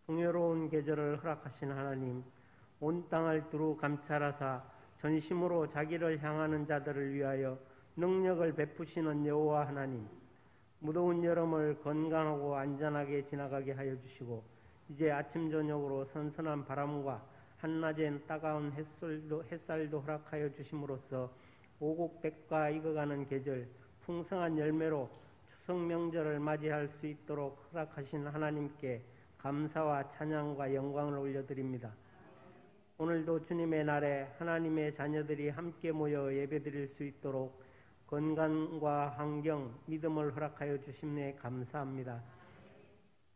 풍요로운 계절을 허락하신 하나님, 온 땅을 두루 감찰하사 전심으로 자기를 향하는 자들을 위하여 능력을 베푸시는 여호와 하나님, 무더운 여름을 건강하고 안전하게 지나가게 하여 주시고, 이제 아침 저녁으로 선선한 바람과 한낮엔 따가운 햇살도 허락하여 주심으로써 오곡백과 익어가는 계절, 풍성한 열매로 추석 명절을 맞이할 수 있도록 허락하신 하나님께 감사와 찬양과 영광을 올려드립니다. 오늘도 주님의 날에 하나님의 자녀들이 함께 모여 예배드릴 수 있도록 건강과 환경, 믿음을 허락하여 주심에 감사합니다.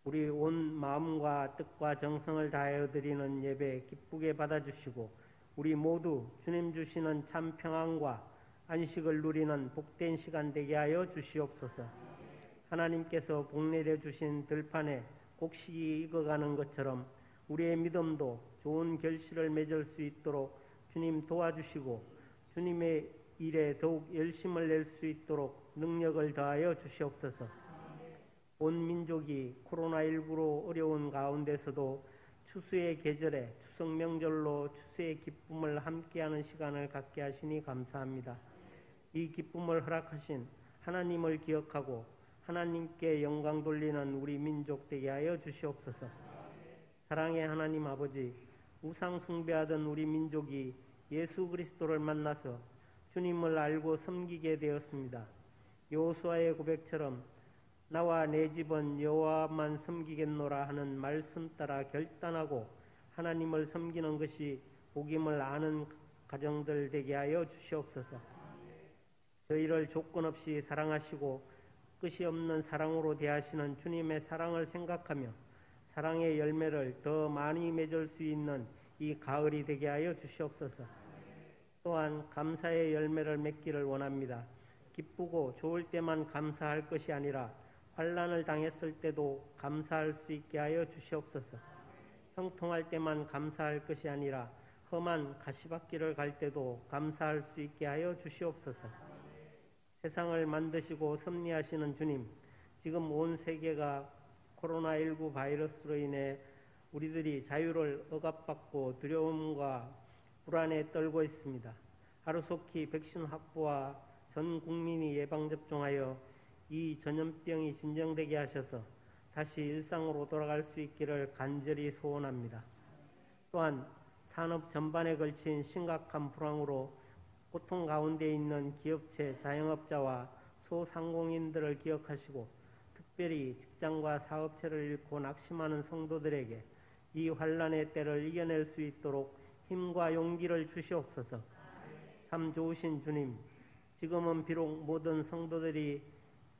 우리 온 마음과 뜻과 정성을 다하여 드리는 예배 기쁘게 받아주시고, 우리 모두 주님 주시는 참 평안과 안식을 누리는 복된 시간 되게 하여 주시옵소서. 하나님께서 복내려 주신 들판에 곡식이 익어가는 것처럼 우리의 믿음도 좋은 결실을 맺을 수 있도록 주님 도와주시고, 주님의 일에 더욱 열심을 낼 수 있도록 능력을 더하여 주시옵소서. 온 민족이 코로나19로 어려운 가운데서도 추수의 계절에 추석 명절로 추수의 기쁨을 함께하는 시간을 갖게 하시니 감사합니다. 이 기쁨을 허락하신 하나님을 기억하고 하나님께 영광 돌리는 우리 민족 되게 하여 주시옵소서. 사랑의 하나님 아버지, 우상 숭배하던 우리 민족이 예수 그리스도를 만나서 주님을 알고 섬기게 되었습니다. 여호수아의 고백처럼 나와 내 집은 여호와만 섬기겠노라 하는 말씀 따라 결단하고 하나님을 섬기는 것이 복임을 아는 가정들 되게 하여 주시옵소서. 저희를 조건 없이 사랑하시고 끝이 없는 사랑으로 대하시는 주님의 사랑을 생각하며 사랑의 열매를 더 많이 맺을 수 있는 이 가을이 되게 하여 주시옵소서. 또한 감사의 열매를 맺기를 원합니다. 기쁘고 좋을 때만 감사할 것이 아니라 환난을 당했을 때도 감사할 수 있게 하여 주시옵소서. 형통할 때만 감사할 것이 아니라 험한 가시밭길을 갈 때도 감사할 수 있게 하여 주시옵소서. 세상을 만드시고 섭리하시는 주님, 지금 온 세계가 코로나19 바이러스로 인해 우리들이 자유를 억압받고 두려움과 불안에 떨고 있습니다. 하루속히 백신 확보와 전 국민이 예방접종하여 이 전염병이 진정되게 하셔서 다시 일상으로 돌아갈 수 있기를 간절히 소원합니다. 또한 산업 전반에 걸친 심각한 불황으로 고통 가운데 있는 기업체, 자영업자와 소상공인들을 기억하시고 특별히 직장과 사업체를 잃고 낙심하는 성도들에게 이 환난의 때를 이겨낼 수 있도록 힘과 용기를 주시옵소서. 참 좋으신 주님, 지금은 비록 모든 성도들이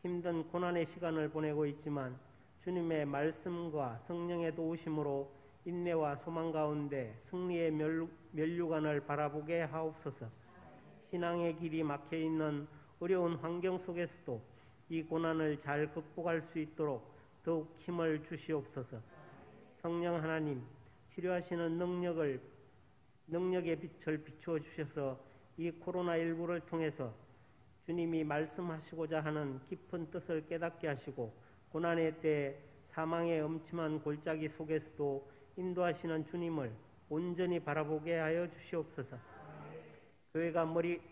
힘든 고난의 시간을 보내고 있지만 주님의 말씀과 성령의 도우심으로 인내와 소망 가운데 승리의 면류관을 바라보게 하옵소서. 신앙의 길이 막혀있는 어려운 환경 속에서도 이 고난을 잘 극복할 수 있도록 더욱 힘을 주시옵소서. 성령 하나님, 치료하시는 능력의 빛을 비추어 주셔서 이 코로나19를 통해서 주님이 말씀하시고자 하는 깊은 뜻을 깨닫게 하시고 고난의 때 사망의 엄침한 골짜기 속에서도 인도하시는 주님을 온전히 바라보게 하여 주시옵소서.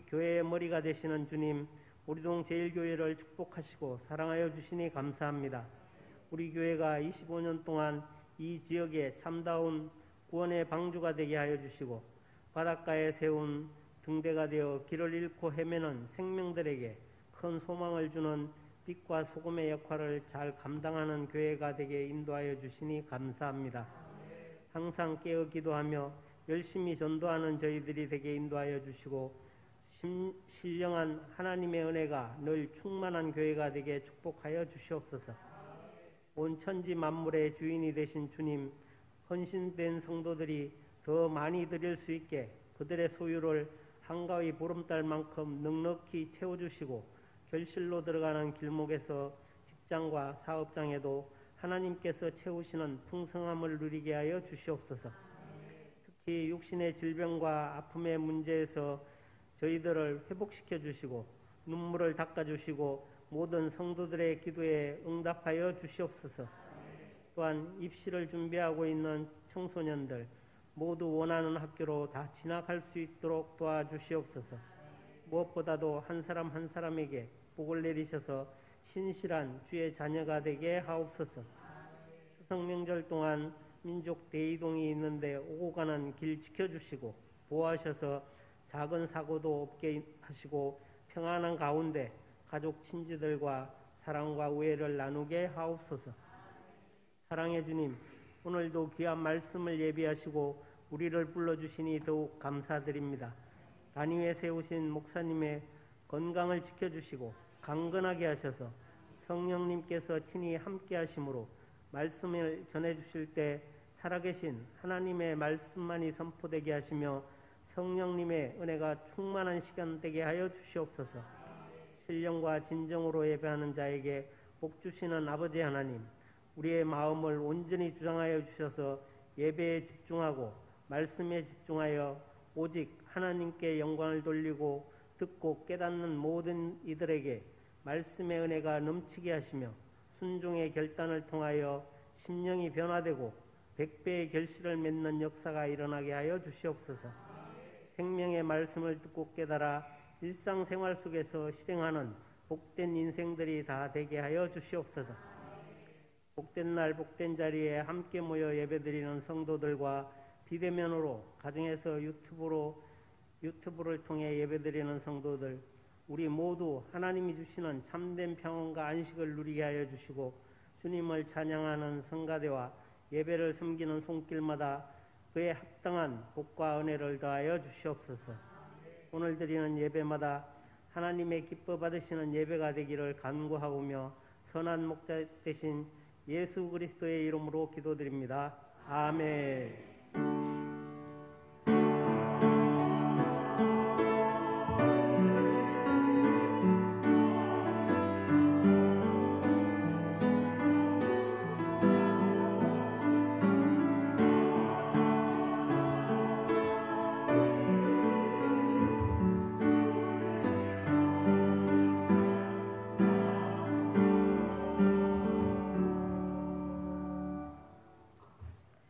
교회의 머리가 되시는 주님, 우리동 제일교회를 축복하시고 사랑하여 주시니 감사합니다. 우리 교회가 25년 동안 이 지역에 참다운 구원의 방주가 되게 하여 주시고 바닷가에 세운 등대가 되어 길을 잃고 헤매는 생명들에게 큰 소망을 주는 빛과 소금의 역할을 잘 감당하는 교회가 되게 인도하여 주시니 감사합니다. 항상 깨어 기도하며 열심히 전도하는 저희들이 되게 인도하여 주시고 신령한 하나님의 은혜가 늘 충만한 교회가 되게 축복하여 주시옵소서. 온 천지 만물의 주인이 되신 주님, 헌신된 성도들이 더 많이 드릴 수 있게 그들의 소유를 한가위 보름달만큼 넉넉히 채워주시고 결실로 들어가는 길목에서 직장과 사업장에도 하나님께서 채우시는 풍성함을 누리게 하여 주시옵소서. 특히 육신의 질병과 아픔의 문제에서 저희들을 회복시켜 주시고 눈물을 닦아 주시고 모든 성도들의 기도에 응답하여 주시옵소서. 또한 입시를 준비하고 있는 청소년들 모두 원하는 학교로 다 진학할 수 있도록 도와주시옵소서. 무엇보다도 한 사람 한 사람에게 복을 내리셔서 신실한 주의 자녀가 되게 하옵소서. 추석 명절 동안 민족 대이동이 있는데 오고 가는 길 지켜주시고 보호하셔서 작은 사고도 없게 하시고 평안한 가운데 가족 친지들과 사랑과 우애를 나누게 하옵소서. 사랑의 주님, 오늘도 귀한 말씀을 예비하시고 우리를 불러주시니 더욱 감사드립니다. 단위에 세우신 목사님의 건강을 지켜주시고 강건하게 하셔서 성령님께서 친히 함께 하심으로 말씀을 전해주실 때 살아계신 하나님의 말씀만이 선포되게 하시며 성령님의 은혜가 충만한 시간 되게 하여 주시옵소서. 신령과 진정으로 예배하는 자에게 복 주시는 아버지 하나님, 우리의 마음을 온전히 주장하여 주셔서 예배에 집중하고 말씀에 집중하여 오직 하나님께 영광을 돌리고 듣고 깨닫는 모든 이들에게 말씀의 은혜가 넘치게 하시며 순종의 결단을 통하여 심령이 변화되고 100배의 결실을 맺는 역사가 일어나게 하여 주시옵소서. 생명의 말씀을 듣고 깨달아 일상생활 속에서 실행하는 복된 인생들이 다 되게 하여 주시옵소서. 복된 날 복된 자리에 함께 모여 예배드리는 성도들과 비대면으로 가정에서 유튜브를 통해 예배드리는 성도들, 우리 모두 하나님이 주시는 참된 평안과 안식을 누리게 하여 주시고 주님을 찬양하는 성가대와 예배를 섬기는 손길마다 그에 합당한 복과 은혜를 더하여 주시옵소서. 오늘 드리는 예배마다 하나님의 기뻐 받으시는 예배가 되기를 간구하오며 선한 목자 되신 예수 그리스도의 이름으로 기도드립니다. 아멘.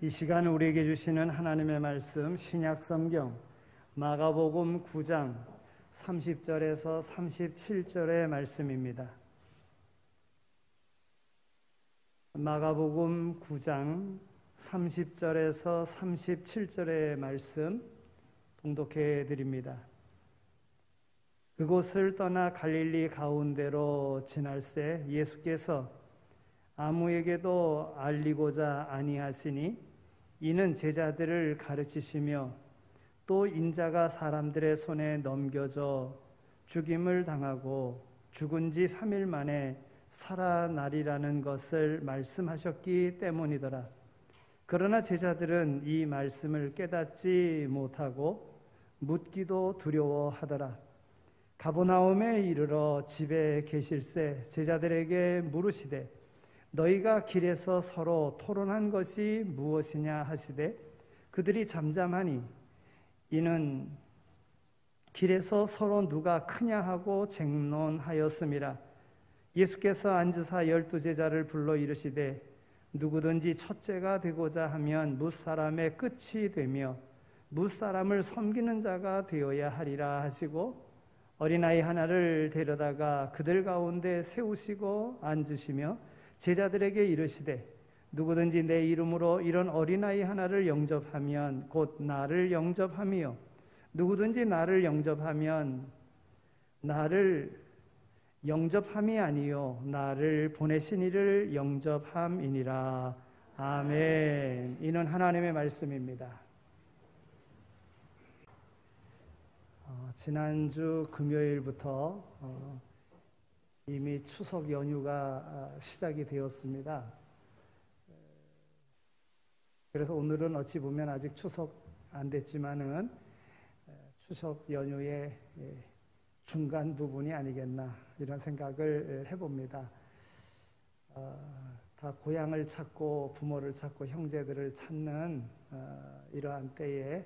이 시간 우리에게 주시는 하나님의 말씀 신약 성경 마가복음 9장 30절에서 37절의 말씀입니다. 마가복음 9장 30절에서 37절의 말씀 봉독해 드립니다. 그곳을 떠나 갈릴리 가운데로 지날새 예수께서 아무에게도 알리고자 아니하시니 이는 제자들을 가르치시며 또 인자가 사람들의 손에 넘겨져 죽임을 당하고 죽은 지 3일 만에 살아나리라는 것을 말씀하셨기 때문이더라. 그러나 제자들은 이 말씀을 깨닫지 못하고 묻기도 두려워하더라. 가버나움에 이르러 집에 계실새 제자들에게 물으시되 너희가 길에서 서로 토론한 것이 무엇이냐 하시되 그들이 잠잠하니 이는 길에서 서로 누가 크냐 하고 쟁론하였음이라. 예수께서 앉으사 12제자를 불러 이르시되 누구든지 첫째가 되고자 하면 뭇사람의 끝이 되며 뭇사람을 섬기는 자가 되어야 하리라 하시고 어린아이 하나를 데려다가 그들 가운데 세우시고 앉으시며 제자들에게 이르시되 누구든지 내 이름으로 이런 어린아이 하나를 영접하면 곧 나를 영접함이요 누구든지 나를 영접하면 나를 영접함이 아니요 나를 보내신 이를 영접함이니라. 아멘. 이는 하나님의 말씀입니다. 지난주 금요일부터 이미 추석 연휴가 시작이 되었습니다. 그래서 오늘은 어찌 보면 아직 추석 안 됐지만은 추석 연휴의 중간 부분이 아니겠나 이런 생각을 해봅니다. 다 고향을 찾고 부모를 찾고 형제들을 찾는 이러한 때에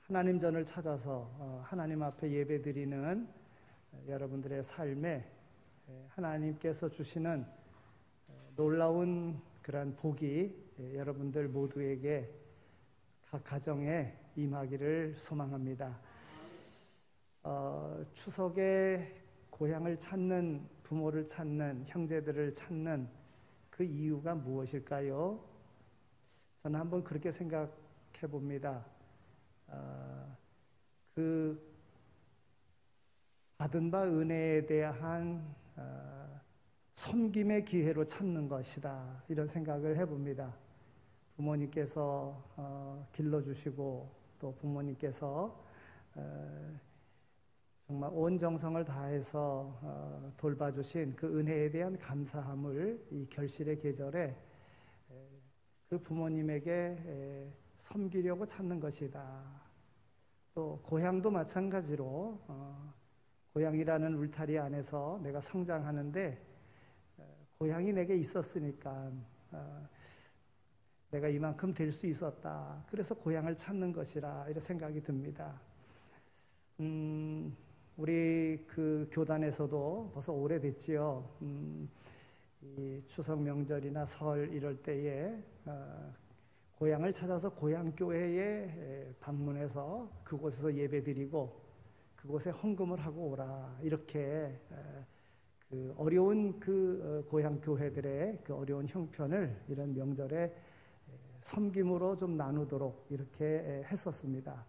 하나님 전을 찾아서 하나님 앞에 예배드리는 여러분들의 삶에 하나님께서 주시는 놀라운 그 그러한 복이 여러분들 모두에게 각 가정에 임하기를 소망합니다. 추석에 고향을 찾는, 부모를 찾는, 형제들을 찾는 그 이유가 무엇일까요? 저는 한번 그렇게 생각해 봅니다. 그 받은 바 은혜에 대한 섬김의 기회로 찾는 것이다, 이런 생각을 해봅니다. 부모님께서 길러주시고 또 부모님께서 정말 온 정성을 다해서 돌봐주신 그 은혜에 대한 감사함을 이 결실의 계절에 그 부모님에게 섬기려고 찾는 것이다. 또 고향도 마찬가지로 고향이라는 울타리 안에서 내가 성장하는데 고향이 내게 있었으니까 내가 이만큼 될 수 있었다. 그래서 고향을 찾는 것이라, 이런 생각이 듭니다. 우리 그 교단에서도 벌써 오래됐지요. 이 추석 명절이나 설 이럴 때에 고향을 찾아서 고향 교회에 방문해서 그곳에서 예배드리고 그곳에 헌금을 하고 오라, 이렇게 그 어려운 그 고향 교회들의 그 어려운 형편을 이런 명절에 섬김으로 좀 나누도록 이렇게 했었습니다.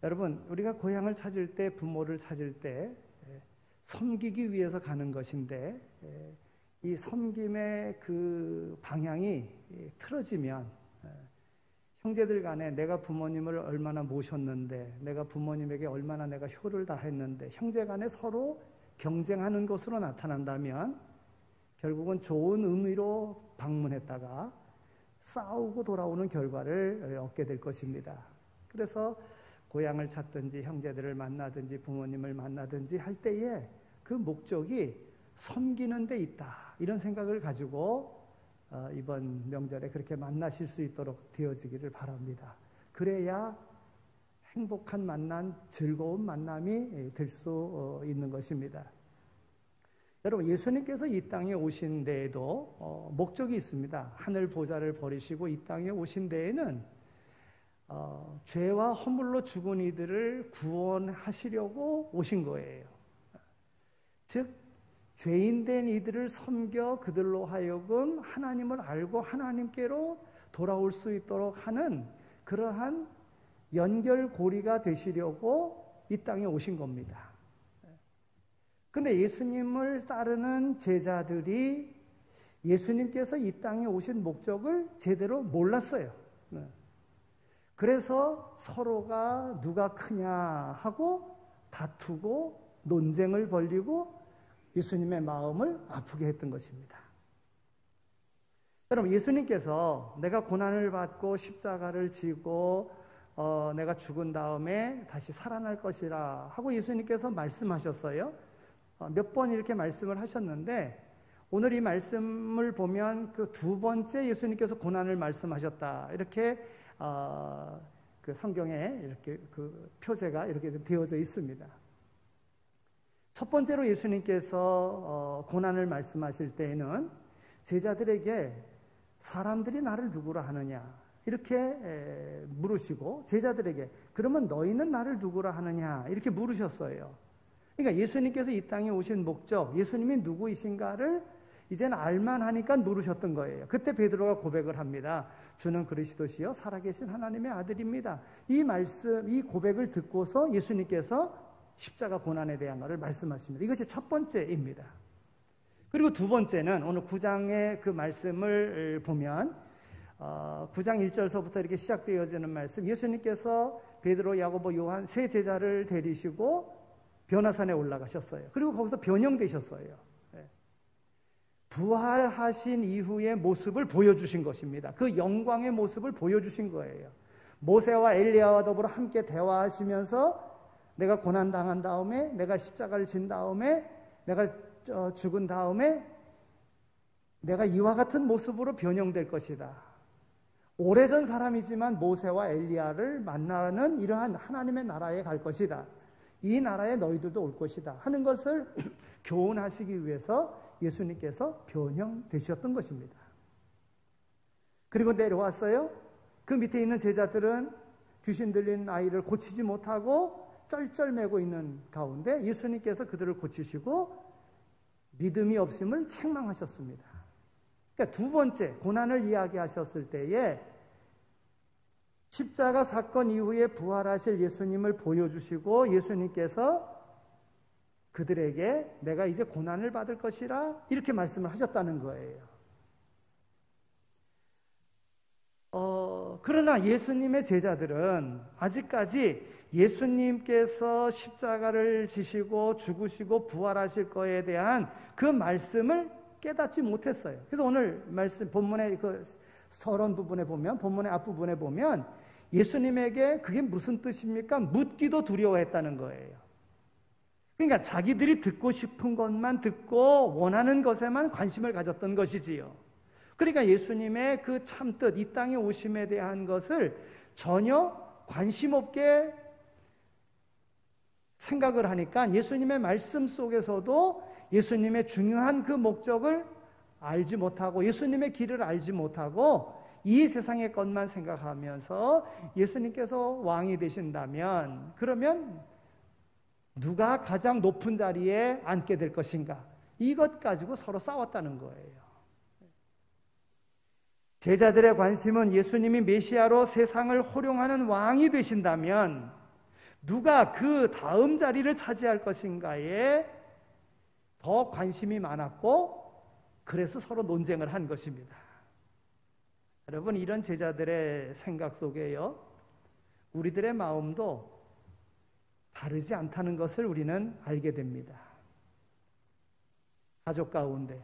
여러분, 우리가 고향을 찾을 때, 부모를 찾을 때 섬기기 위해서 가는 것인데, 이 섬김의 그 방향이 틀어지면 형제들 간에 내가 부모님을 얼마나 모셨는데, 내가 부모님에게 얼마나 내가 효를 다했는데, 형제 간에 서로 경쟁하는 것으로 나타난다면 결국은 좋은 의미로 방문했다가 싸우고 돌아오는 결과를 얻게 될 것입니다. 그래서 고향을 찾든지 형제들을 만나든지 부모님을 만나든지 할 때에 그 목적이 섬기는 데 있다, 이런 생각을 가지고 이번 명절에 그렇게 만나실 수 있도록 되어지기를 바랍니다. 그래야 행복한 만남, 즐거운 만남이 될 수 있는 것입니다. 여러분, 예수님께서 이 땅에 오신 데에도 목적이 있습니다. 하늘 보좌를 버리시고 이 땅에 오신 데에는 죄와 허물로 죽은 이들을 구원하시려고 오신 거예요. 즉 죄인된 이들을 섬겨 그들로 하여금 하나님을 알고 하나님께로 돌아올 수 있도록 하는 그러한 연결고리가 되시려고 이 땅에 오신 겁니다. 근데 예수님을 따르는 제자들이 예수님께서 이 땅에 오신 목적을 제대로 몰랐어요. 그래서 서로가 누가 크냐 하고 다투고 논쟁을 벌이고 예수님의 마음을 아프게 했던 것입니다. 여러분, 예수님께서 내가 고난을 받고 십자가를 지고 내가 죽은 다음에 다시 살아날 것이라 하고 예수님께서 말씀하셨어요. 몇 번 이렇게 말씀을 하셨는데, 오늘 이 말씀을 보면 그 두 번째 예수님께서 고난을 말씀하셨다, 이렇게 그 성경에 이렇게 그 표제가 이렇게 되어져 있습니다. 첫 번째로 예수님께서 고난을 말씀하실 때에는 제자들에게 사람들이 나를 누구라 하느냐, 이렇게 물으시고, 제자들에게 그러면 너희는 나를 누구라 하느냐, 이렇게 물으셨어요. 그러니까 예수님께서 이 땅에 오신 목적, 예수님이 누구이신가를 이제는 알만하니까 물으셨던 거예요. 그때 베드로가 고백을 합니다. 주는 그리스도시요 살아계신 하나님의 아들입니다. 이 말씀, 이 고백을 듣고서 예수님께서 십자가 고난에 대한 것을 말씀하십니다. 이것이 첫 번째입니다. 그리고 두 번째는 오늘 9장의 그 말씀을 보면 9장 1절서부터 이렇게 시작되어지는 말씀, 예수님께서 베드로, 야고보, 요한 세 제자를 데리시고 변화산에 올라가셨어요. 그리고 거기서 변형되셨어요. 부활하신 이후의 모습을 보여주신 것입니다. 그 영광의 모습을 보여주신 거예요. 모세와 엘리야와 더불어 함께 대화하시면서 내가 고난당한 다음에, 내가 십자가를 진 다음에, 내가 죽은 다음에 내가 이와 같은 모습으로 변형될 것이다. 오래전 사람이지만 모세와 엘리야를 만나는 이러한 하나님의 나라에 갈 것이다. 이 나라에 너희들도 올 것이다 하는 것을 교훈하시기 위해서 예수님께서 변형되셨던 것입니다. 그리고 내려왔어요. 그 밑에 있는 제자들은 귀신 들린 아이를 고치지 못하고 쩔쩔매고 있는 가운데 예수님께서 그들을 고치시고 믿음이 없음을 책망하셨습니다. 그러니까 두 번째 고난을 이야기하셨을 때에 십자가 사건 이후에 부활하실 예수님을 보여주시고 예수님께서 그들에게 내가 이제 고난을 받을 것이라 이렇게 말씀을 하셨다는 거예요. 그러나 예수님의 제자들은 아직까지 예수님께서 십자가를 지시고 죽으시고 부활하실 거에 대한 그 말씀을 깨닫지 못했어요. 그래서 오늘 말씀 본문의 그 서론 부분에 보면, 본문의 앞부분에 보면 예수님에게 그게 무슨 뜻입니까? 묻기도 두려워했다는 거예요. 그러니까 자기들이 듣고 싶은 것만 듣고 원하는 것에만 관심을 가졌던 것이지요. 그러니까 예수님의 그 참뜻, 이 땅에 오심에 대한 것을 전혀 관심 없게 생각을 하니까 예수님의 말씀 속에서도 예수님의 중요한 그 목적을 알지 못하고 예수님의 길을 알지 못하고 이 세상의 것만 생각하면서 예수님께서 왕이 되신다면 그러면 누가 가장 높은 자리에 앉게 될 것인가? 이것 가지고 서로 싸웠다는 거예요. 제자들의 관심은 예수님이 메시아로 세상을 호령하는 왕이 되신다면 누가 그 다음 자리를 차지할 것인가에 더 관심이 많았고 그래서 서로 논쟁을 한 것입니다. 여러분, 이런 제자들의 생각 속에요, 우리들의 마음도 다르지 않다는 것을 우리는 알게 됩니다. 가족 가운데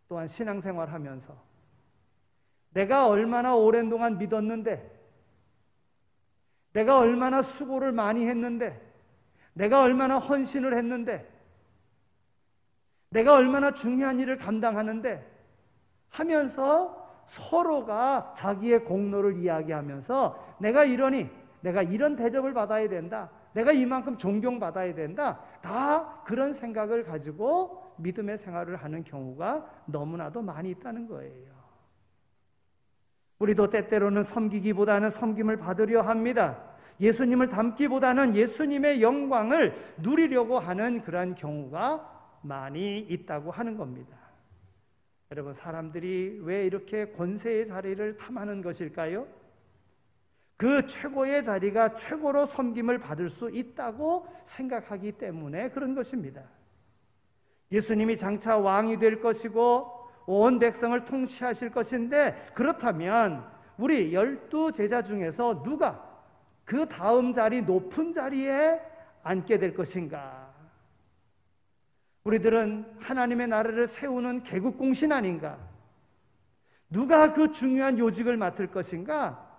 또한 신앙생활하면서 내가 얼마나 오랜 동안 믿었는데, 내가 얼마나 수고를 많이 했는데, 내가 얼마나 헌신을 했는데, 내가 얼마나 중요한 일을 감당하는데 하면서 서로가 자기의 공로를 이야기하면서 내가 이러니, 내가 이런 대접을 받아야 된다, 내가 이만큼 존경받아야 된다, 다 그런 생각을 가지고 믿음의 생활을 하는 경우가 너무나도 많이 있다는 거예요. 우리도 때때로는 섬기기보다는 섬김을 받으려 합니다. 예수님을 닮기보다는 예수님의 영광을 누리려고 하는 그런 경우가 많이 있다고 하는 겁니다. 여러분, 사람들이 왜 이렇게 권세의 자리를 탐하는 것일까요? 그 최고의 자리가 최고로 섬김을 받을 수 있다고 생각하기 때문에 그런 것입니다. 예수님이 장차 왕이 될 것이고 온 백성을 통치하실 것인데, 그렇다면 우리 12제자 중에서 누가 그 다음 자리, 높은 자리에 앉게 될 것인가? 우리들은 하나님의 나라를 세우는 개국공신 아닌가? 누가 그 중요한 요직을 맡을 것인가?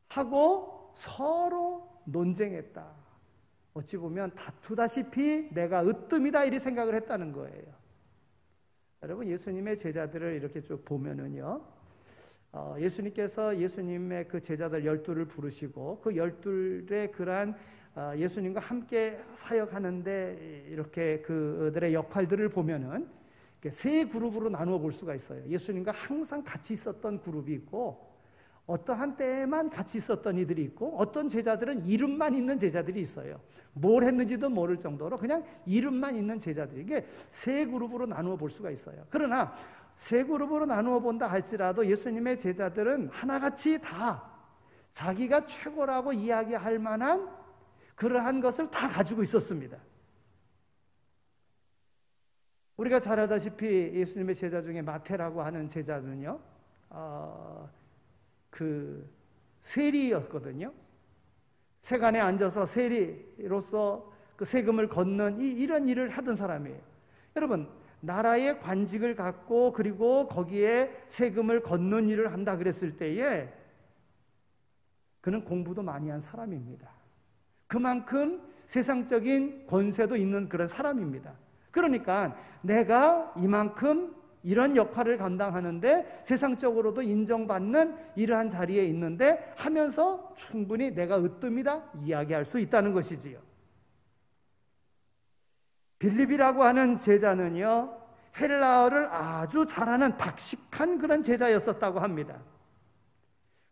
하고 서로 논쟁했다. 어찌 보면 다투다시피 내가 으뜸이다 이렇게 생각을 했다는 거예요. 여러분, 예수님의 제자들을 이렇게 쭉 보면은요, 예수님께서 예수님의 그 제자들 12를 부르시고 그 12의 그러한 예수님과 함께 사역하는데 이렇게 그들의 역할들을 보면은 세 그룹으로 나누어 볼 수가 있어요. 예수님과 항상 같이 있었던 그룹이 있고, 어떠한 때에만 같이 있었던 이들이 있고, 어떤 제자들은 이름만 있는 제자들이 있어요. 뭘 했는지도 모를 정도로 그냥 이름만 있는 제자들이, 이게 세 그룹으로 나누어 볼 수가 있어요. 그러나 세 그룹으로 나누어 본다 할지라도 예수님의 제자들은 하나같이 다 자기가 최고라고 이야기할 만한 그러한 것을 다 가지고 있었습니다. 우리가 잘 알다시피 예수님의 제자 중에 마태라고 하는 제자는요, 그 세리였거든요. 세간에 앉아서 세리로서 그 세금을 걷는 이런 일을 하던 사람이에요. 여러분, 나라의 관직을 갖고 그리고 거기에 세금을 걷는 일을 한다 그랬을 때에 그는 공부도 많이 한 사람입니다. 그만큼 세상적인 권세도 있는 그런 사람입니다. 그러니까 내가 이만큼 이런 역할을 감당하는데 세상적으로도 인정받는 이러한 자리에 있는데 하면서 충분히 내가 으뜸이다 이야기할 수 있다는 것이지요. 빌립이라고 하는 제자는요, 헬라어를 아주 잘하는 박식한 그런 제자였었다고 합니다.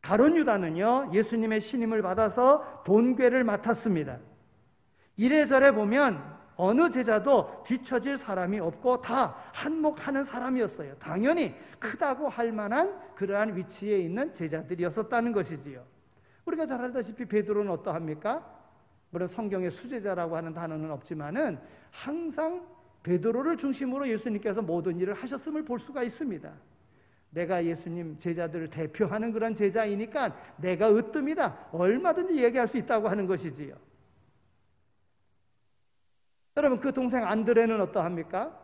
가룟 유다는요, 예수님의 신임을 받아서 돈괴를 맡았습니다. 이래저래 보면 어느 제자도 뒤처질 사람이 없고 다 한몫하는 사람이었어요. 당연히 크다고 할 만한 그러한 위치에 있는 제자들이었었다는 것이지요. 우리가 잘 알다시피 베드로는 어떠합니까? 물론 성경에 수제자라고 하는 단어는 없지만은 항상 베드로를 중심으로 예수님께서 모든 일을 하셨음을 볼 수가 있습니다. 내가 예수님 제자들을 대표하는 그런 제자이니까 내가 으뜸이다, 얼마든지 얘기할 수 있다고 하는 것이지요. 여러분, 그 동생 안드레는 어떠합니까?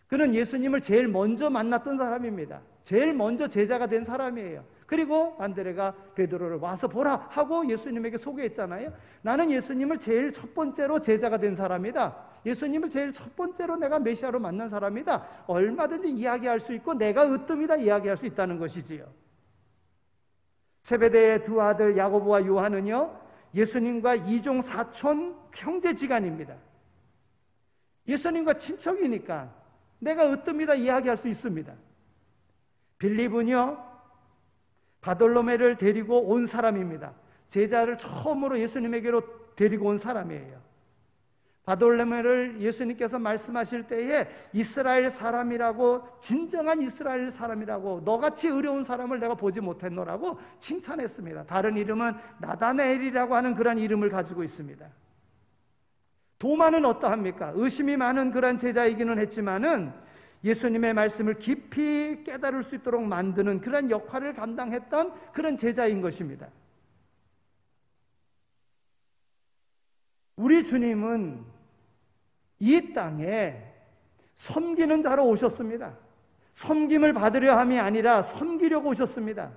그는 예수님을 제일 먼저 만났던 사람입니다. 제일 먼저 제자가 된 사람이에요. 그리고 안드레가 베드로를 와서 보라 하고 예수님에게 소개했잖아요. 나는 예수님을 제일 첫 번째로 제자가 된 사람이다. 예수님을 제일 첫 번째로 내가 메시아로 만난 사람이다. 얼마든지 이야기할 수 있고 내가 으뜸이다 이야기할 수 있다는 것이지요. 세베대의 두 아들 야고보와 요한은요, 예수님과 이종 사촌 형제지간입니다. 예수님과 친척이니까 내가 으뜸이다 이야기할 수 있습니다. 빌립은요, 바돌로메를 데리고 온 사람입니다. 제자를 처음으로 예수님에게로 데리고 온 사람이에요. 바돌로메를 예수님께서 말씀하실 때에 이스라엘 사람이라고, 진정한 이스라엘 사람이라고, 너같이 의로운 사람을 내가 보지 못했노라고 칭찬했습니다. 다른 이름은 나다나엘이라고 하는 그런 이름을 가지고 있습니다. 도마는 어떠합니까? 의심이 많은 그런 제자이기는 했지만은 예수님의 말씀을 깊이 깨달을 수 있도록 만드는 그런 역할을 감당했던 그런 제자인 것입니다. 우리 주님은 이 땅에 섬기는 자로 오셨습니다. 섬김을 받으려 함이 아니라 섬기려고 오셨습니다.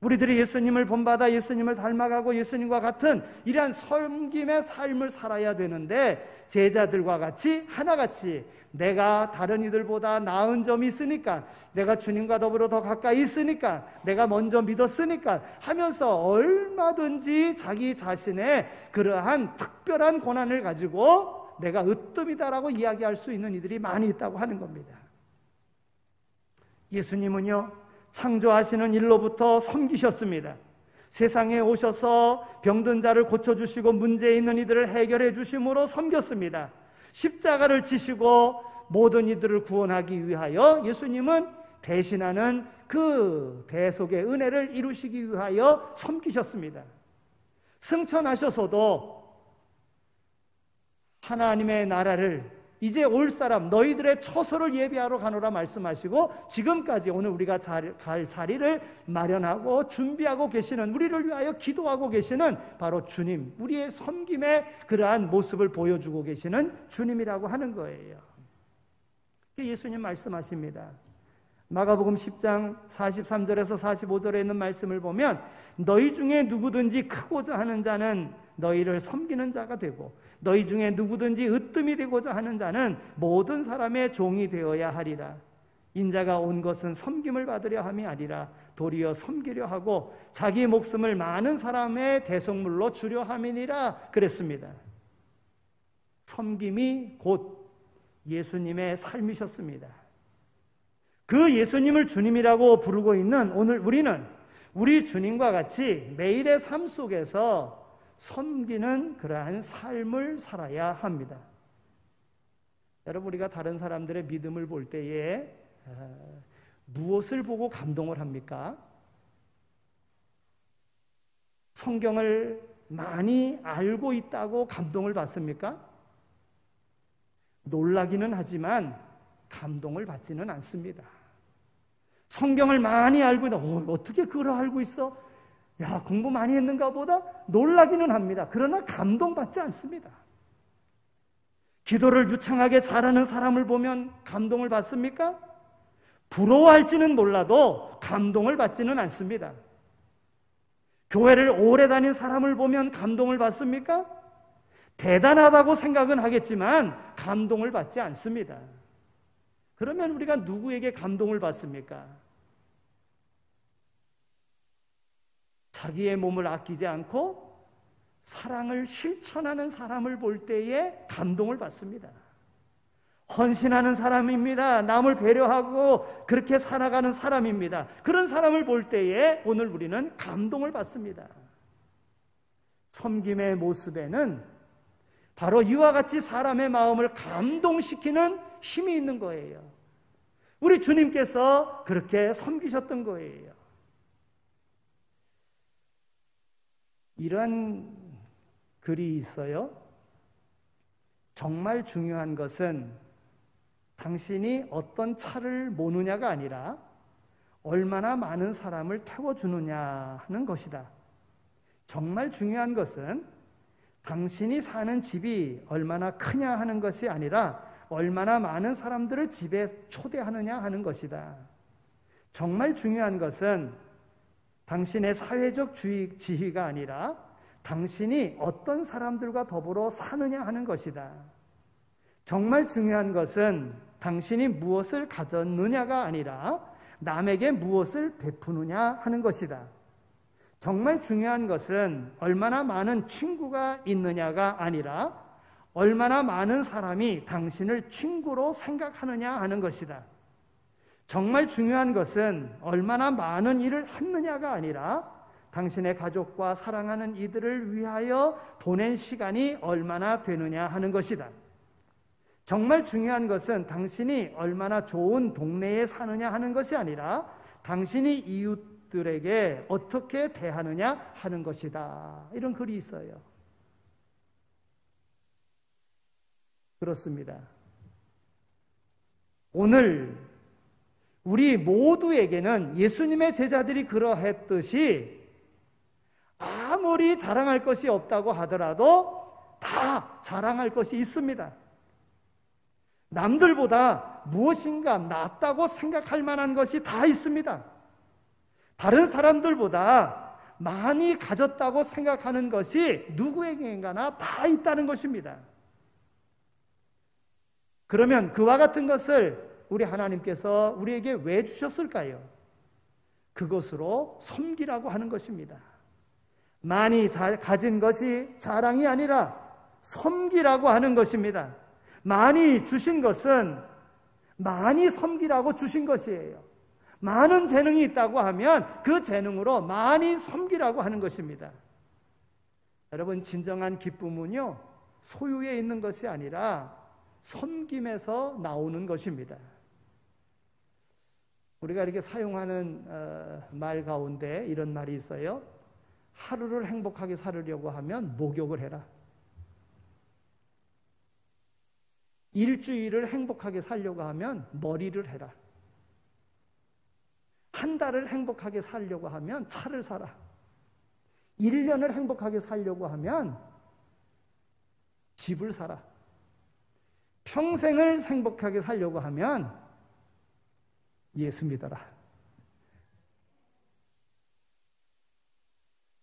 우리들이 예수님을 본받아 예수님을 닮아가고 예수님과 같은 이러한 섬김의 삶을 살아야 되는데, 제자들과 같이 하나같이 내가 다른 이들보다 나은 점이 있으니까, 내가 주님과 더불어 더 가까이 있으니까, 내가 먼저 믿었으니까 하면서 얼마든지 자기 자신의 그러한 특별한 권한을 가지고 내가 으뜸이다라고 이야기할 수 있는 이들이 많이 있다고 하는 겁니다. 예수님은요, 창조하시는 일로부터 섬기셨습니다. 세상에 오셔서 병든 자를 고쳐주시고 문제 있는 이들을 해결해 주심으로 섬겼습니다. 십자가를 지시고 모든 이들을 구원하기 위하여 예수님은 대신하는 그 대속의 은혜를 이루시기 위하여 섬기셨습니다. 승천하셔서도 하나님의 나라를 이제 올 사람 너희들의 처소를 예비하러 가노라 말씀하시고, 지금까지 오늘 우리가 갈 자리를 마련하고 준비하고 계시는, 우리를 위하여 기도하고 계시는 바로 주님, 우리의 섬김의 그러한 모습을 보여주고 계시는 주님이라고 하는 거예요. 예수님 말씀하십니다. 마가복음 10장 43절에서 45절에 있는 말씀을 보면, 너희 중에 누구든지 크고자 하는 자는 너희를 섬기는 자가 되고, 너희 중에 누구든지 으뜸이 되고자 하는 자는 모든 사람의 종이 되어야 하리라. 인자가 온 것은 섬김을 받으려 함이 아니라 도리어 섬기려 하고 자기 목숨을 많은 사람의 대속물로 주려 함이니라 그랬습니다. 섬김이 곧 예수님의 삶이셨습니다. 그 예수님을 주님이라고 부르고 있는 오늘 우리는 우리 주님과 같이 매일의 삶 속에서 섬기는 그러한 삶을 살아야 합니다. 여러분, 우리가 다른 사람들의 믿음을 볼 때에 무엇을 보고 감동을 합니까? 성경을 많이 알고 있다고 감동을 받습니까? 놀라기는 하지만 감동을 받지는 않습니다. 성경을 많이 알고 있다. 어떻게 그걸 알고 있어? 야, 공부 많이 했는가 보다 놀라기는 합니다. 그러나 감동받지 않습니다. 기도를 유창하게 잘하는 사람을 보면 감동을 받습니까? 부러워할지는 몰라도 감동을 받지는 않습니다. 교회를 오래 다닌 사람을 보면 감동을 받습니까? 대단하다고 생각은 하겠지만 감동을 받지 않습니다. 그러면 우리가 누구에게 감동을 받습니까? 자기의 몸을 아끼지 않고 사랑을 실천하는 사람을 볼 때에 감동을 받습니다. 헌신하는 사람입니다. 남을 배려하고 그렇게 살아가는 사람입니다. 그런 사람을 볼 때에 오늘 우리는 감동을 받습니다. 섬김의 모습에는 바로 이와 같이 사람의 마음을 감동시키는 힘이 있는 거예요. 우리 주님께서 그렇게 섬기셨던 거예요. 이런 글이 있어요. 정말 중요한 것은 당신이 어떤 차를 모느냐가 아니라 얼마나 많은 사람을 태워주느냐 하는 것이다. 정말 중요한 것은 당신이 사는 집이 얼마나 크냐 하는 것이 아니라 얼마나 많은 사람들을 집에 초대하느냐 하는 것이다. 정말 중요한 것은 당신의 사회적 지위가 아니라 당신이 어떤 사람들과 더불어 사느냐 하는 것이다. 정말 중요한 것은 당신이 무엇을 가졌느냐가 아니라 남에게 무엇을 베푸느냐 하는 것이다. 정말 중요한 것은 얼마나 많은 친구가 있느냐가 아니라 얼마나 많은 사람이 당신을 친구로 생각하느냐 하는 것이다. 정말 중요한 것은 얼마나 많은 일을 했느냐가 아니라 당신의 가족과 사랑하는 이들을 위하여 보낸 시간이 얼마나 되느냐 하는 것이다. 정말 중요한 것은 당신이 얼마나 좋은 동네에 사느냐 하는 것이 아니라 당신이 이웃들에게 어떻게 대하느냐 하는 것이다. 이런 글이 있어요. 그렇습니다. 오늘 우리 모두에게는 예수님의 제자들이 그러했듯이 아무리 자랑할 것이 없다고 하더라도 다 자랑할 것이 있습니다. 남들보다 무엇인가 낫다고 생각할 만한 것이 다 있습니다. 다른 사람들보다 많이 가졌다고 생각하는 것이 누구에게나 다 있다는 것입니다. 그러면 그와 같은 것을 우리 하나님께서 우리에게 왜 주셨을까요? 그것으로 섬기라고 하는 것입니다. 많이 가진 것이 자랑이 아니라 섬기라고 하는 것입니다. 많이 주신 것은 많이 섬기라고 주신 것이에요. 많은 재능이 있다고 하면 그 재능으로 많이 섬기라고 하는 것입니다. 여러분, 진정한 기쁨은요, 소유에 있는 것이 아니라 섬김에서 나오는 것입니다. 우리가 이렇게 사용하는 말 가운데 이런 말이 있어요. 하루를 행복하게 살으려고 하면 목욕을 해라. 일주일을 행복하게 살려고 하면 머리를 해라. 한 달을 행복하게 살려고 하면 차를 사라. 1년을 행복하게 살려고 하면 집을 사라. 평생을 행복하게 살려고 하면 예수 믿어라.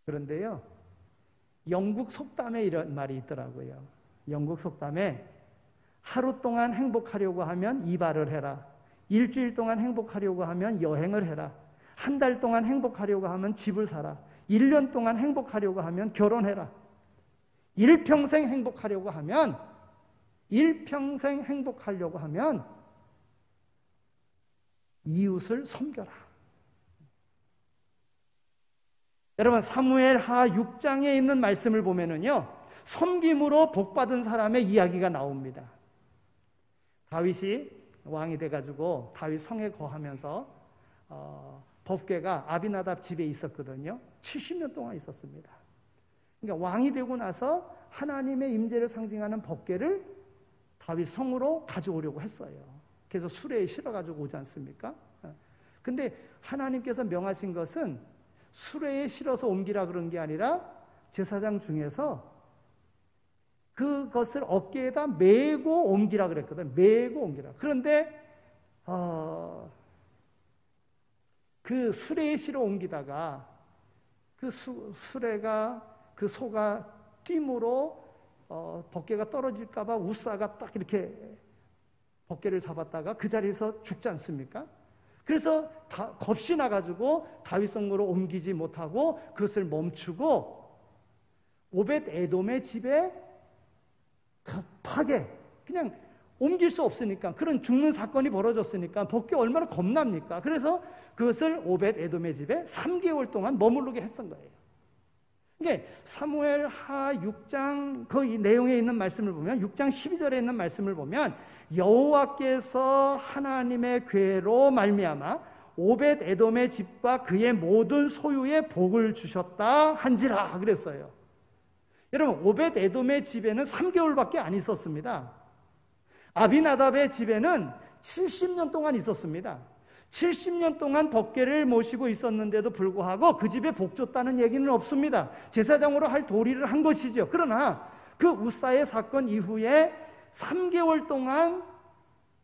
그런데요, 영국 속담에 이런 말이 있더라고요. 영국 속담에 하루 동안 행복하려고 하면 이발을 해라. 일주일 동안 행복하려고 하면 여행을 해라. 한 달 동안 행복하려고 하면 집을 사라. 1년 동안 행복하려고 하면 결혼해라. 일평생 행복하려고 하면 이웃을 섬겨라. 여러분, 사무엘하 6장에 있는 말씀을 보면은요, 섬김으로 복받은 사람의 이야기가 나옵니다. 다윗이 왕이 돼가지고 다윗 성에 거하면서 법궤가 아비나답 집에 있었거든요. 70년 동안 있었습니다. 그러니까 왕이 되고 나서 하나님의 임재를 상징하는 법궤를 다윗 성으로 가져오려고 했어요. 그래서 수레에 실어가지고 오지 않습니까? 근데 하나님께서 명하신 것은 수레에 실어서 옮기라 그런 게 아니라 제사장 중에서 그것을 어깨에다 메고 옮기라 그랬거든. 메고 옮기라. 그런데 그 수레에 실어 옮기다가 그 수레가 그 소가 띠므로 법궤가 떨어질까 봐 우사가 딱 이렇게 법궤를 잡았다가 그 자리에서 죽지 않습니까? 그래서 겁이 나가지고 다윗 성으로 옮기지 못하고 그것을 멈추고 오벳 에돔의 집에 급하게 그냥 옮길 수 없으니까, 그런 죽는 사건이 벌어졌으니까 복귀 얼마나 겁납니까? 그래서 그것을 오벳 에돔의 집에 3개월 동안 머무르게 했던 거예요. 이게 사무엘 하 6장 그 내용에 있는 말씀을 보면, 6장 12절에 있는 말씀을 보면, 여호와께서 하나님의 괴로 말미암아 오벳 에돔의 집과 그의 모든 소유에 복을 주셨다 한지라 그랬어요. 여러분, 오벳 에돔의 집에는 3개월밖에 안 있었습니다. 아비나답의 집에는 70년 동안 있었습니다. 70년 동안 법궤를 모시고 있었는데도 불구하고 그 집에 복 줬다는 얘기는 없습니다. 제사장으로 할 도리를 한 것이죠. 그러나 그 우사의 사건 이후에 3개월 동안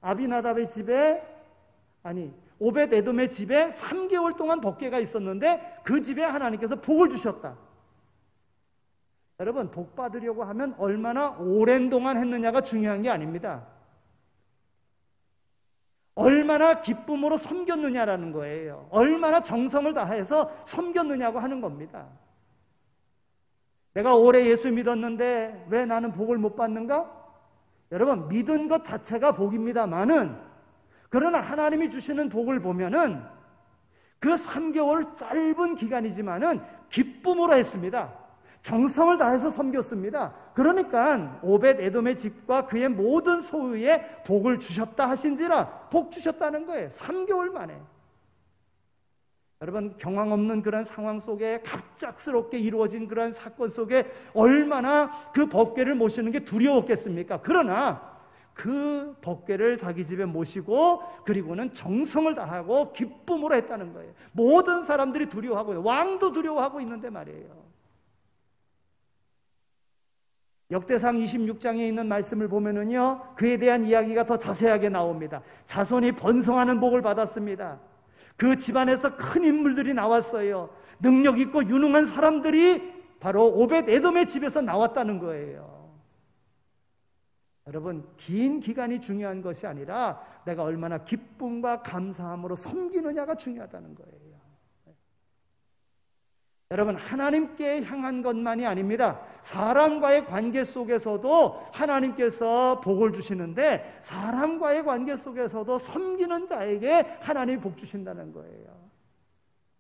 아비나답의 집에, 오벳 에돔의 집에 3개월 동안 법궤가 있었는데 그 집에 하나님께서 복을 주셨다. 여러분, 복 받으려고 하면 얼마나 오랜 동안 했느냐가 중요한 게 아닙니다. 얼마나 기쁨으로 섬겼느냐라는 거예요. 얼마나 정성을 다해서 섬겼느냐고 하는 겁니다. 내가 오래 예수 믿었는데 왜 나는 복을 못 받는가? 여러분, 믿은 것 자체가 복입니다만은, 그러나 하나님이 주시는 복을 보면은 그 3개월 짧은 기간이지만은 기쁨으로 했습니다. 정성을 다해서 섬겼습니다. 그러니까 오벳 에돔의 집과 그의 모든 소유에 복을 주셨다 하신지라, 복 주셨다는 거예요. 3개월 만에. 여러분, 경황 없는 그런 상황 속에 갑작스럽게 이루어진 그런 사건 속에 얼마나 그 법궤를 모시는 게 두려웠겠습니까? 그러나 그 법궤를 자기 집에 모시고 그리고는 정성을 다하고 기쁨으로 했다는 거예요. 모든 사람들이 두려워하고, 왕도 두려워하고 있는데 말이에요. 역대상 26장에 있는 말씀을 보면은요, 그에 대한 이야기가 더 자세하게 나옵니다. 자손이 번성하는 복을 받았습니다. 그 집안에서 큰 인물들이 나왔어요. 능력 있고 유능한 사람들이 바로 오벳 에돔의 집에서 나왔다는 거예요. 여러분, 긴 기간이 중요한 것이 아니라 내가 얼마나 기쁨과 감사함으로 섬기느냐가 중요하다는 거예요. 여러분, 하나님께 향한 것만이 아닙니다. 사람과의 관계 속에서도 하나님께서 복을 주시는데, 사람과의 관계 속에서도 섬기는 자에게 하나님이 복 주신다는 거예요.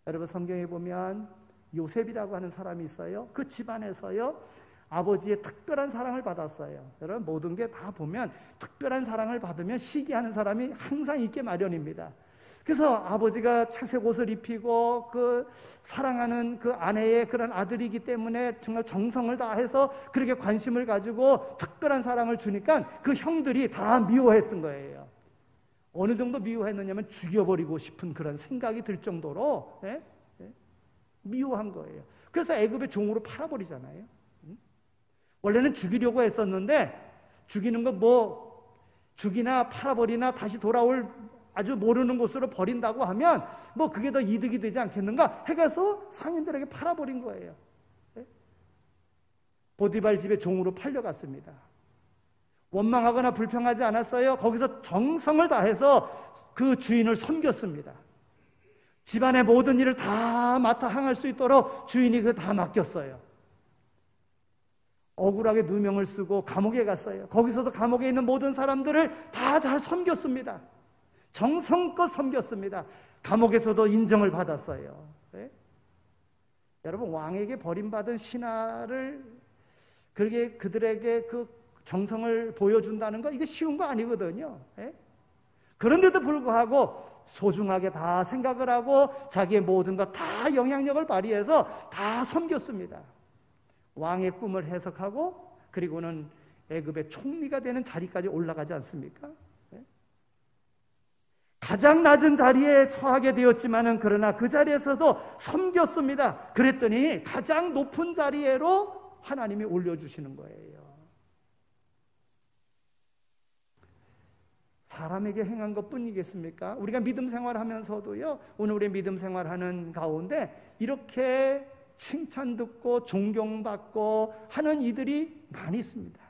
여러분, 성경에 보면 요셉이라고 하는 사람이 있어요. 그 집안에서요, 아버지의 특별한 사랑을 받았어요. 여러분, 모든 게 다 보면 특별한 사랑을 받으면 시기하는 사람이 항상 있게 마련입니다. 그래서 아버지가 채색 옷을 입히고 그 사랑하는 그 아내의 그런 아들이기 때문에 정말 정성을 다해서 그렇게 관심을 가지고 특별한 사랑을 주니까 그 형들이 다 미워했던 거예요. 어느 정도 미워했느냐면 죽여버리고 싶은 그런 생각이 들 정도로 미워한 거예요. 그래서 애굽의 종으로 팔아버리잖아요. 원래는 죽이려고 했었는데, 죽이는 거 뭐 죽이나 팔아버리나 다시 돌아올 아주 모르는 곳으로 버린다고 하면 뭐 그게 더 이득이 되지 않겠는가 해가서 상인들에게 팔아버린 거예요. 보디발 집의 종으로 팔려갔습니다. 원망하거나 불평하지 않았어요. 거기서 정성을 다해서 그 주인을 섬겼습니다. 집안의 모든 일을 다 맡아 항할 수 있도록 주인이 그거 다 맡겼어요. 억울하게 누명을 쓰고 감옥에 갔어요. 거기서도 감옥에 있는 모든 사람들을 다 잘 섬겼습니다. 정성껏 섬겼습니다. 감옥에서도 인정을 받았어요. 네? 여러분, 왕에게 버림받은 신하를 그렇게 그들에게 그 정성을 보여준다는 거, 이게 쉬운 거 아니거든요. 네? 그런데도 불구하고 소중하게 다 생각을 하고 자기의 모든 것 다 영향력을 발휘해서 다 섬겼습니다. 왕의 꿈을 해석하고 그리고는 애굽의 총리가 되는 자리까지 올라가지 않습니까? 가장 낮은 자리에 처하게 되었지만은 그러나 그 자리에서도 섬겼습니다. 그랬더니 가장 높은 자리로 하나님이 올려주시는 거예요. 사람에게 행한 것뿐이겠습니까? 우리가 믿음 생활하면서도요, 오늘 우리 믿음 생활하는 가운데 이렇게 칭찬 듣고 존경받고 하는 이들이 많이 있습니다.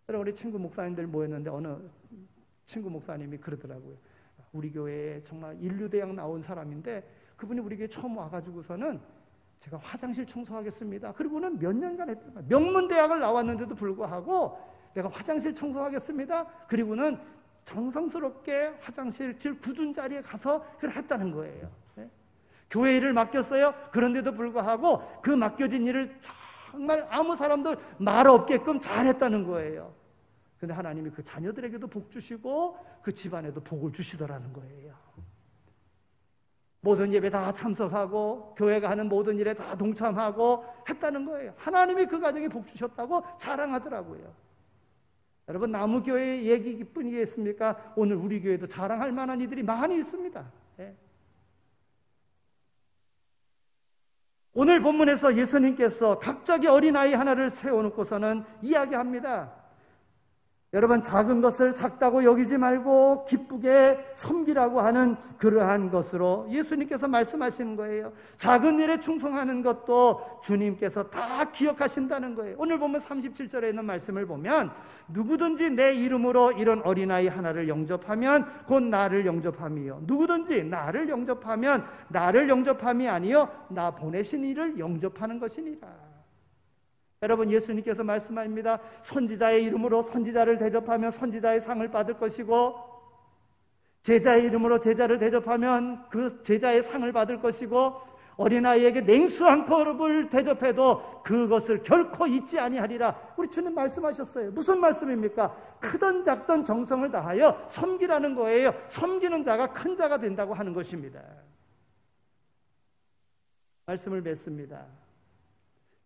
우리 친구 목사님들 모였는데 어느 친구 목사님이 그러더라고요. 우리 교회에 정말 인류대학 나온 사람인데 그분이 우리 교회 처음 와가지고서는 제가 화장실 청소하겠습니다. 그리고는 몇 년간 했단 말이에요. 명문대학을 나왔는데도 불구하고 내가 화장실 청소하겠습니다. 그리고는 정성스럽게 화장실 질 굳은 자리에 가서 그걸 했다는 거예요. 네? 교회 일을 맡겼어요. 그런데도 불구하고 그 맡겨진 일을 정말 아무 사람도 말 없게끔 잘했다는 거예요. 그런데 하나님이 그 자녀들에게도 복 주시고 그 집안에도 복을 주시더라는 거예요. 모든 예배 다 참석하고 교회가 하는 모든 일에 다 동참하고 했다는 거예요. 하나님이 그 가정에 복 주셨다고 자랑하더라고요. 여러분, 나무교회 얘기뿐이겠습니까? 오늘 우리 교회도 자랑할 만한 이들이 많이 있습니다. 예. 오늘 본문에서 예수님께서 갑자기 어린아이 하나를 세워놓고서는 이야기합니다. 여러분, 작은 것을 작다고 여기지 말고 기쁘게 섬기라고 하는 그러한 것으로 예수님께서 말씀하시는 거예요. 작은 일에 충성하는 것도 주님께서 다 기억하신다는 거예요. 오늘 보면 37절에 있는 말씀을 보면 누구든지 내 이름으로 이런 어린아이 하나를 영접하면 곧 나를 영접함이요. 누구든지 나를 영접하면 나를 영접함이 아니요 나 보내신 이를 영접하는 것이니라. 여러분, 예수님께서 말씀합니다. 선지자의 이름으로 선지자를 대접하면 선지자의 상을 받을 것이고 제자의 이름으로 제자를 대접하면 그 제자의 상을 받을 것이고 어린아이에게 냉수 한 컵을 대접해도 그것을 결코 잊지 아니하리라. 우리 주님 말씀하셨어요. 무슨 말씀입니까? 크든 작든 정성을 다하여 섬기라는 거예요. 섬기는 자가 큰 자가 된다고 하는 것입니다. 말씀을 맺습니다.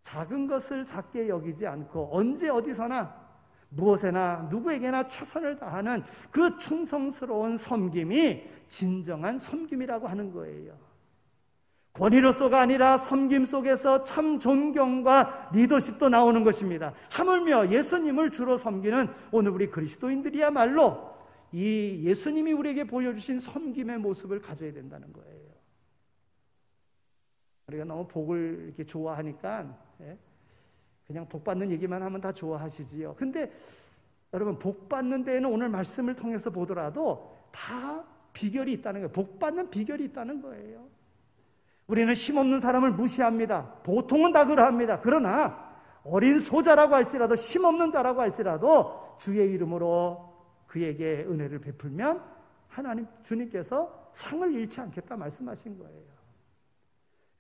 작은 것을 작게 여기지 않고 언제 어디서나 무엇에나 누구에게나 최선을 다하는 그 충성스러운 섬김이 진정한 섬김이라고 하는 거예요. 권위로서가 아니라 섬김 속에서 참 존경과 리더십도 나오는 것입니다. 하물며 예수님을 주로 섬기는 오늘 우리 그리스도인들이야말로 이 예수님이 우리에게 보여주신 섬김의 모습을 가져야 된다는 거예요. 우리가 너무 복을 이렇게 좋아하니까 그냥 복 받는 얘기만 하면 다 좋아하시지요. 근데 여러분, 복 받는 데에는 오늘 말씀을 통해서 보더라도 다 비결이 있다는 거예요. 복 받는 비결이 있다는 거예요. 우리는 힘없는 사람을 무시합니다. 보통은 다 그러합니다. 그러나 어린 소자라고 할지라도 힘없는 자라고 할지라도 주의 이름으로 그에게 은혜를 베풀면 하나님 주님께서 상을 잃지 않겠다 말씀하신 거예요.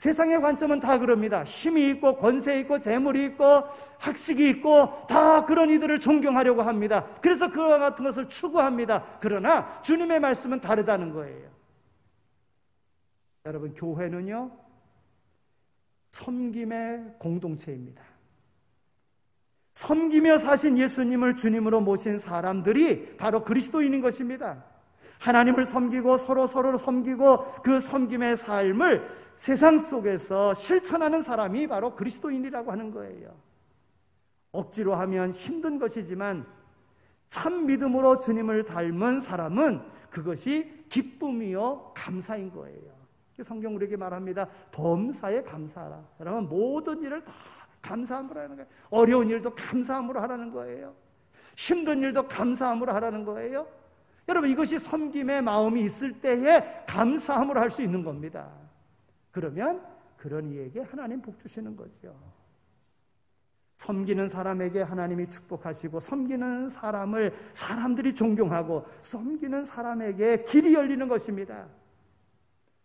세상의 관점은 다 그럽니다. 힘이 있고 권세 있고 재물이 있고 학식이 있고 다 그런 이들을 존경하려고 합니다. 그래서 그와 같은 것을 추구합니다. 그러나 주님의 말씀은 다르다는 거예요. 여러분, 교회는요 섬김의 공동체입니다. 섬기며 사신 예수님을 주님으로 모신 사람들이 바로 그리스도인인 것입니다. 하나님을 섬기고 서로를 섬기고 그 섬김의 삶을 세상 속에서 실천하는 사람이 바로 그리스도인이라고 하는 거예요. 억지로 하면 힘든 것이지만 참 믿음으로 주님을 닮은 사람은 그것이 기쁨이요 감사인 거예요. 성경 우리에게 말합니다. 범사에 감사하라. 여러분, 모든 일을 다 감사함으로 하는 거예요. 어려운 일도 감사함으로 하라는 거예요. 힘든 일도 감사함으로 하라는 거예요. 여러분, 이것이 섬김의 마음이 있을 때에 감사함으로 할 수 있는 겁니다. 그러면 그런 이에게 하나님 복 주시는 거죠. 섬기는 사람에게 하나님이 축복하시고 섬기는 사람을 사람들이 존경하고 섬기는 사람에게 길이 열리는 것입니다.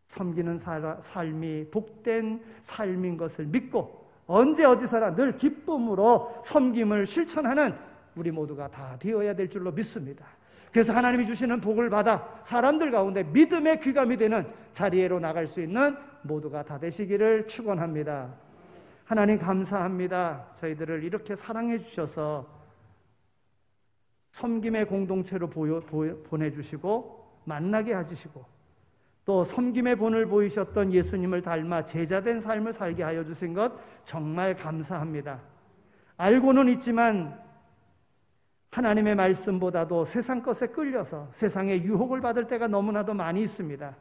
섬기는 삶이 복된 삶인 것을 믿고 언제 어디서나 늘 기쁨으로 섬김을 실천하는 우리 모두가 다 되어야 될 줄로 믿습니다. 그래서 하나님이 주시는 복을 받아 사람들 가운데 믿음의 귀감이 되는 자리로 나갈 수 있는 모두가 다 되시기를 축원합니다. 하나님 감사합니다. 저희들을 이렇게 사랑해 주셔서 섬김의 공동체로 보내주시고 만나게 해주시고 또 섬김의 본을 보이셨던 예수님을 닮아 제자된 삶을 살게 하여 주신 것 정말 감사합니다. 알고는 있지만 하나님의 말씀보다도 세상 것에 끌려서 세상의 유혹을 받을 때가 너무나도 많이 있습니다.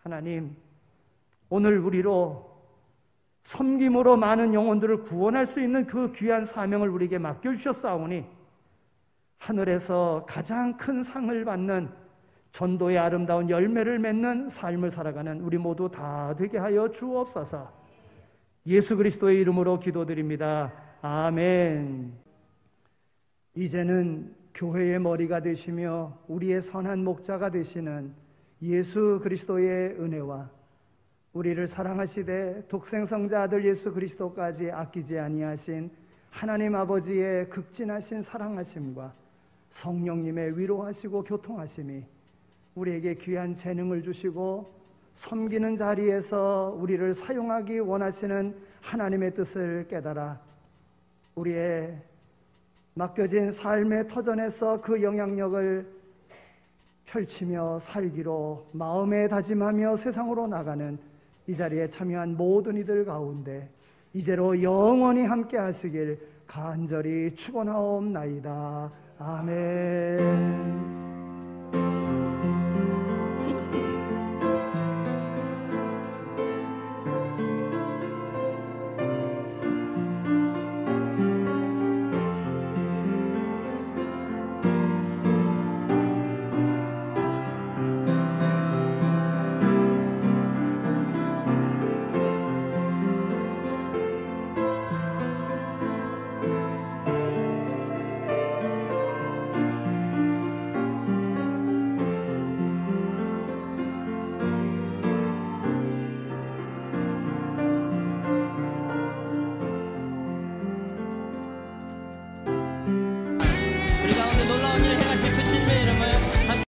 하나님, 오늘 우리로 섬김으로 많은 영혼들을 구원할 수 있는 그 귀한 사명을 우리에게 맡겨주셨사오니 하늘에서 가장 큰 상을 받는 전도의 아름다운 열매를 맺는 삶을 살아가는 우리 모두 다 되게 하여 주옵소서. 예수 그리스도의 이름으로 기도드립니다. 아멘. 이제는 교회의 머리가 되시며 우리의 선한 목자가 되시는 예수 그리스도의 은혜와 우리를 사랑하시되 독생성자 아들 예수 그리스도까지 아끼지 아니하신 하나님 아버지의 극진하신 사랑하심과 성령님의 위로하시고 교통하심이 우리에게 귀한 재능을 주시고 섬기는 자리에서 우리를 사용하기 원하시는 하나님의 뜻을 깨달아 우리의 맡겨진 삶의 터전에서 그 영향력을 펼치며 살기로 마음에 다짐하며 세상으로 나가는 이 자리에 참여한 모든 이들 가운데 이제로 영원히 함께 하시길 간절히 축원하옵나이다. 아멘.